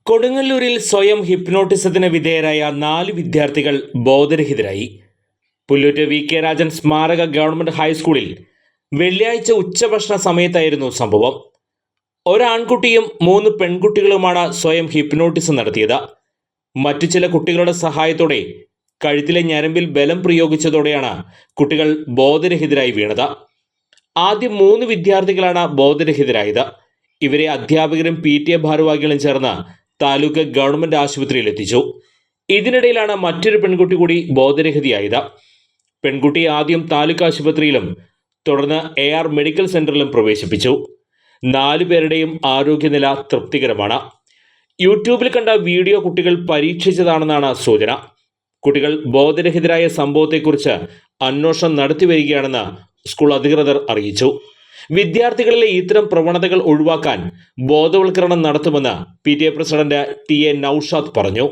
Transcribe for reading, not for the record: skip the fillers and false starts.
കൊടുങ്ങല്ലൂരിൽ സ്വയം ഹിപ്നോട്ടിസത്തിന് വിധേയരായ 4 വിദ്യാർത്ഥികൾ ബോധരഹിതരായി. പുല്ലൂറ്റ് വി കെ രാജൻ സ്മാരക ഗവൺമെന്റ് ഹൈസ്കൂളിൽ വെള്ളിയാഴ്ച ഉച്ചഭക്ഷണ സമയത്തായിരുന്നു സംഭവം. ഒരാൺകുട്ടിയും 3 പെൺകുട്ടികളുമാണ് സ്വയം ഹിപ്നോട്ടിസം നടത്തിയത്. മറ്റു ചില കുട്ടികളുടെ സഹായത്തോടെ കഴുത്തിലെ ഞരമ്പിൽ ബലം പ്രയോഗിച്ചതോടെയാണ് കുട്ടികൾ ബോധരഹിതരായി വീണത്. ആദ്യം 3 വിദ്യാർത്ഥികളാണ് ബോധരഹിതരായത്. ഇവരെ അധ്യാപകരും PTA ഭാരവാഹികളും ചേർന്ന് താലൂക്ക് ഗവൺമെന്റ് ആശുപത്രിയിൽ എത്തിച്ചു. ഇതിനിടയിലാണ് മറ്റൊരു പെൺകുട്ടി കൂടി ബോധരഹിതയായത്. പെൺകുട്ടിയെ ആദ്യം താലൂക്ക് ആശുപത്രിയിലും തുടർന്ന് AR മെഡിക്കൽ സെന്ററിലും പ്രവേശിപ്പിച്ചു. 4 പേരുടെയും ആരോഗ്യനില തൃപ്തികരമാണ്. യൂട്യൂബിൽ കണ്ട വീഡിയോ കുട്ടികൾ പരീക്ഷിച്ചതാണെന്നാണ് സൂചന. കുട്ടികൾ ബോധരഹിതരായ സംഭവത്തെക്കുറിച്ച് അന്വേഷണം നടത്തിവരികയാണെന്ന് സ്കൂൾ അധികൃതർ അറിയിച്ചു. വിദ്യാർത്ഥികളിലെ ഇത്തരം പ്രവണതകൾ ഒഴിവാക്കാൻ ബോധവൽക്കരണം നടത്തുമെന്ന് PTA പ്രസിഡന്റ് TA നൌഷാദ് പറഞ്ഞു.